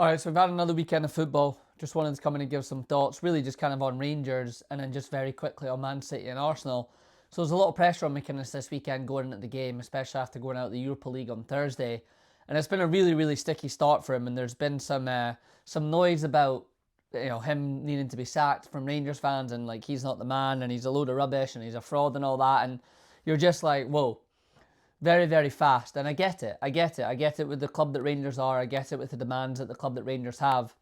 All right, so we've had another weekend of football. Just wanted to come in and give some thoughts, really just kind of on Rangers and then just very quickly on Man City and Arsenal. So there's a lot of pressure on McInnes this weekend going into the game, especially after going out of the Europa League on Thursday. And it's been a really, really sticky start for him. And there's been some noise about him needing to be sacked from Rangers fans and like he's not the man and he's a load of rubbish and he's a fraud and all that. And you're just like, whoa, very, very fast. And I get it. I get it with the club that Rangers are. I get it with the demands that the club that Rangers have.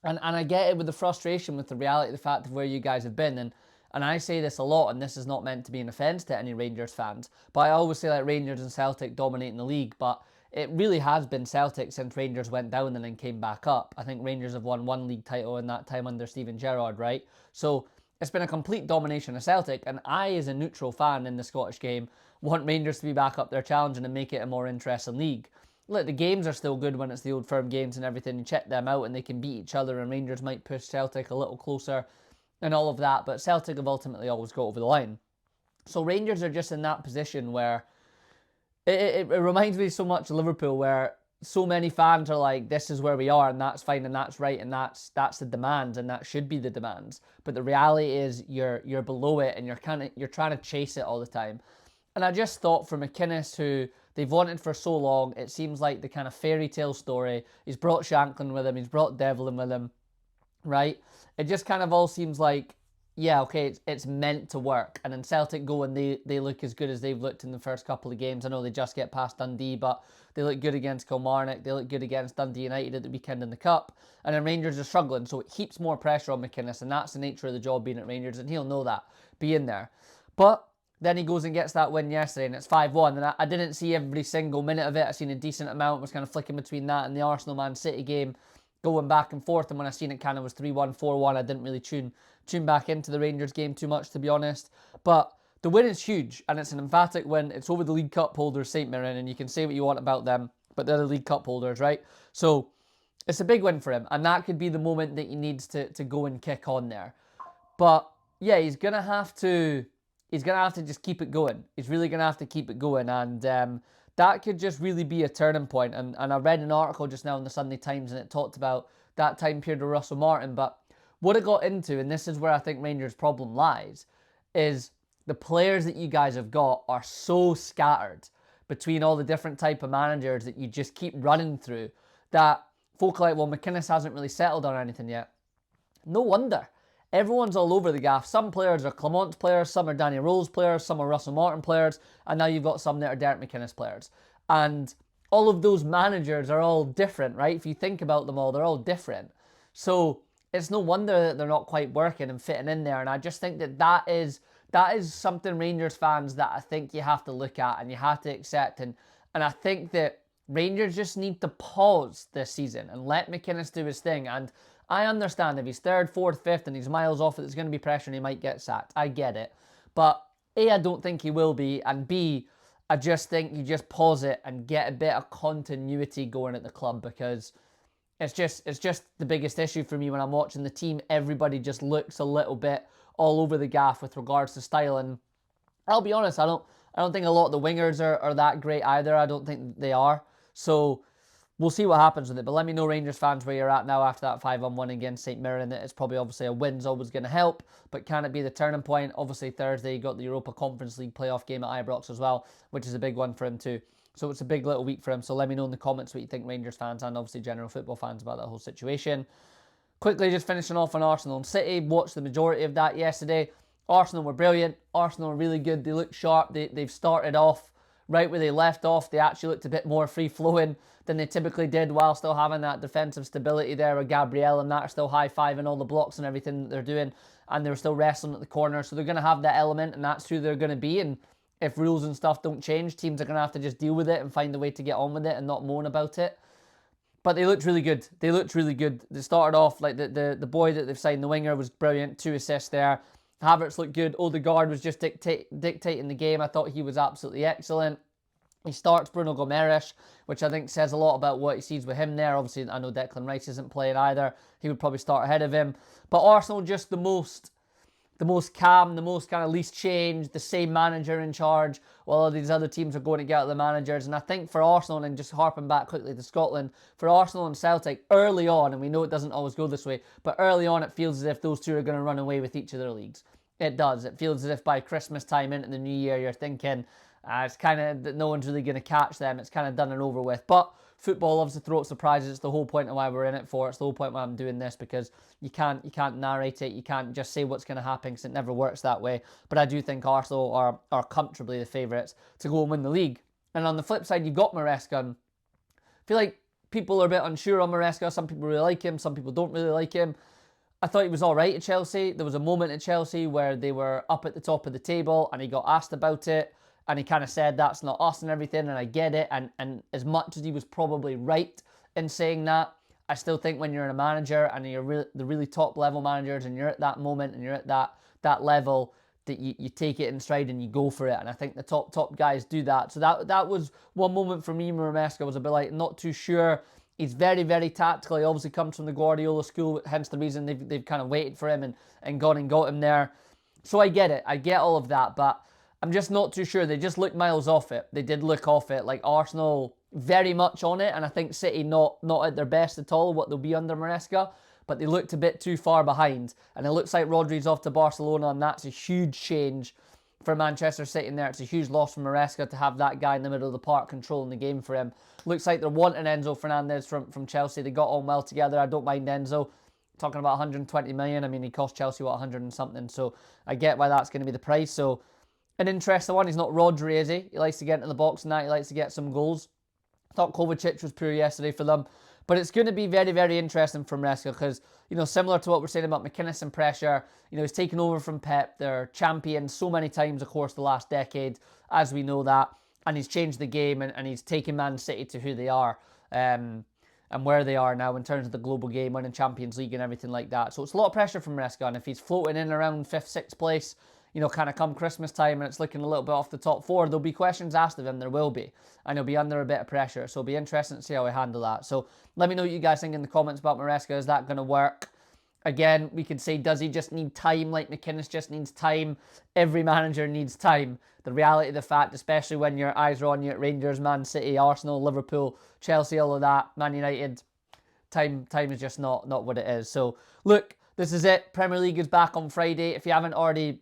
And I get it with the frustration with the reality of the fact of where you guys have been. And I say this a lot, and this is not meant to be an offence to any Rangers fans, but I always say like Rangers and Celtic dominating the league, but it really has been Celtic since Rangers went down and then came back up. I think Rangers have won one league title in that time under Steven Gerrard, right? So it's been a complete domination of Celtic, and I, as a neutral fan in the Scottish game, want Rangers to be back up there challenging and make it a more interesting league. Look, the games are still good when it's the Old Firm games and everything. You check them out and they can beat each other and Rangers might push Celtic a little closer and all of that, but Celtic have ultimately always got over the line. So Rangers are just in that position where it reminds me so much of Liverpool, where so many fans are like, this is where we are and that's fine and that's right and that's the demands and that should be the demands. But the reality is you're below it and you're trying to chase it all the time. And I just thought for McInnes, who they've wanted for so long, it seems like the kind of fairy tale story. He's brought Shankland with him, he's brought Devlin with him, right? It just kind of all seems like, yeah, okay, it's meant to work. And then Celtic go and they look as good as they've looked in the first couple of games. I know they just get past Dundee, but they look good against Kilmarnock. They look good against Dundee United at the weekend in the Cup. And then Rangers are struggling, so it heaps more pressure on McInnes, and that's the nature of the job being at Rangers, and he'll know that, being there. But then he goes and gets that win yesterday, and it's 5-1. And I didn't see every single minute of it. I seen a decent amount. Was kind of flicking between that and the Arsenal-Man City game, going back and forth. And when I seen it kind of was 3-1, 4-1, I didn't really tune back into the Rangers game too much, to be honest. But the win is huge, and it's an emphatic win. It's over the League Cup holders, St Mirren, and you can say what you want about them, but they're the League Cup holders, right? So it's a big win for him, and that could be the moment that he needs to go and kick on there. But yeah, he's gonna have to just keep it going. He's really gonna have to keep it going, and that could just really be a turning point. And I read an article just now in the Sunday Times, and it talked about that time period of Russell Martin. But what it got into, and this is where I think Rangers' problem lies, is the players that you guys have got are so scattered between all the different type of managers that you just keep running through, that folk are like, well, McInnes hasn't really settled on anything yet. No wonder. Everyone's all over the gaff. Some players are Clement's players, some are Danny Rose players, some are Russell Martin players, and now you've got some that are Derek McInnes players. And all of those managers are all different, right? If you think about them all, they're all different. So it's no wonder that they're not quite working and fitting in there. And I just think that is something Rangers fans that I think you have to look at and you have to accept. And I think that Rangers just need to pause this season and let McInnes do his thing. And I understand if he's third, fourth, fifth, and he's miles off it, there's going to be pressure and he might get sacked. I get it. But A, I don't think he will be, and B, I just think you just pause it and get a bit of continuity going at the club, because it's just the biggest issue for me when I'm watching the team. Everybody just looks a little bit all over the gaff with regards to style, and I'll be honest, I don't think a lot of the wingers are that great either. I don't think they are. So we'll see what happens with it. But let me know, Rangers fans, where you're at now after that 5-1 against St Mirren. It's probably obviously a win's always going to help, but can it be the turning point? Obviously Thursday you got the Europa Conference League playoff game at Ibrox as well, which is a big one for him too. So it's a big little week for him. So let me know in the comments what you think, Rangers fans, and obviously general football fans, about that whole situation. Quickly, just finishing off on Arsenal and City. Watched the majority of that yesterday. Arsenal were brilliant. Arsenal were really good. They look sharp. They've started off right where they left off. They actually looked a bit more free-flowing than they typically did, while still having that defensive stability there with Gabriel and that are still high-fiving all the blocks and everything that they're doing, and they're still wrestling at the corner. So they're going to have that element, and that's who they're going to be. And if rules and stuff don't change, teams are going to have to just deal with it and find a way to get on with it and not moan about it. But they looked really good. They looked really good. They started off, like the boy that they've signed, the winger, was brilliant. 2 assists there. Havertz looked good. Odegaard was just dictating the game. I thought he was absolutely excellent. He starts Bruno Gomes, which I think says a lot about what he sees with him there. Obviously, I know Declan Rice isn't playing either. He would probably start ahead of him. But Arsenal, just the most the most calm, the most kind of least change, the same manager in charge, while all these other teams are going to get out the managers. And I think for Arsenal, and just harping back quickly to Scotland, for Arsenal and Celtic, early on, and we know it doesn't always go this way, but early on it feels as if those two are going to run away with each of their leagues. It does. It feels as if by Christmas time into the new year, you're thinking it's kind of that no one's really going to catch them. It's kind of done and over with. But football loves to throw out surprises. It's the whole point of why we're in it for. It's the whole point why I'm doing this, because you can't narrate it. You can't just say what's going to happen, because it never works that way. But I do think Arsenal are comfortably the favourites to go and win the league. And on the flip side, you've got Maresca. And I feel like people are a bit unsure on Maresca. Some people really like him. Some people don't really like him. I thought he was all right at Chelsea. There was a moment at Chelsea where they were up at the top of the table and he got asked about it. And he kind of said, that's not us and everything. And I get it. And as much as he was probably right in saying that, I still think when you're a manager and you're the really top level managers and you're at that moment and you're at that level, that you take it in stride and you go for it. And I think the top guys do that. So that was one moment for me. Maresca was a bit like, not too sure. He's very, very tactical. He obviously comes from the Guardiola school, hence the reason they've kind of waited for him and gone and got him there. So I get it. I get all of that, but I'm just not too sure. They just look miles off it. They did look off it. Like Arsenal very much on it, and I think City not at their best at all, what they'll be under Maresca, but they looked a bit too far behind. And it looks like Rodri's off to Barcelona, and that's a huge change for Manchester City in there. It's a huge loss for Maresca to have that guy in the middle of the park controlling the game for him. Looks like they're wanting Enzo Fernandez from Chelsea. They got on well together. I don't mind Enzo. Talking about 120 million. I mean, he cost Chelsea, 100 and something. So I get why that's going to be the price. So an interesting one. He's not Rodri, is he? He likes to get into the box and that. He likes to get some goals. I thought Kovacic was poor yesterday for them. But it's going to be very, very interesting for Maresca because, similar to what we're saying about McInnes and pressure, he's taken over from Pep. They're champions so many times, of course, the last decade, as we know that. And he's changed the game and he's taken Man City to who they are and where they are now in terms of the global game, winning Champions League and everything like that. So it's a lot of pressure from Maresca. And if he's floating in around 5th, 6th place, kind of come Christmas time and it's looking a little bit off the top 4, there'll be questions asked of him. There will be. And he'll be under a bit of pressure. So it'll be interesting to see how he handle that. So let me know what you guys think in the comments about Maresca. Is that going to work? Again, we could say, does he just need time like McInnes just needs time? Every manager needs time. The reality of the fact, especially when your eyes are on you at Rangers, Man City, Arsenal, Liverpool, Chelsea, all of that, Man United, time is just not what it is. So look, this is it. Premier League is back on Friday. If you haven't already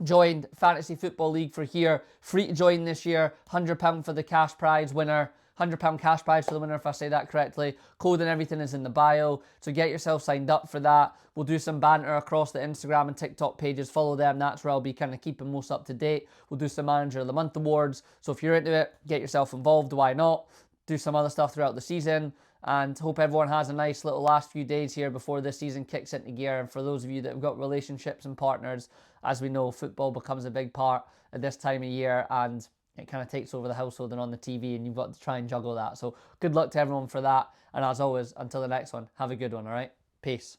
joined Fantasy Football League for here, free to join this year, £100 for the cash prize winner. £100 cash prize for the winner, if I say that correctly. Code and everything is in the bio, so get yourself signed up for that. We'll do some banter across the Instagram and TikTok pages. Follow them. That's where I'll be kind of keeping most up to date. We'll do some Manager of the Month awards. So if you're into it, get yourself involved. Why not? Do some other stuff throughout the season. And hope everyone has a nice little last few days here before this season kicks into gear. And for those of you that have got relationships and partners, as we know, football becomes a big part at this time of year. And it kind of takes over the household and on the TV, and you've got to try and juggle that. So good luck to everyone for that. And as always, until the next one, have a good one, all right? Peace.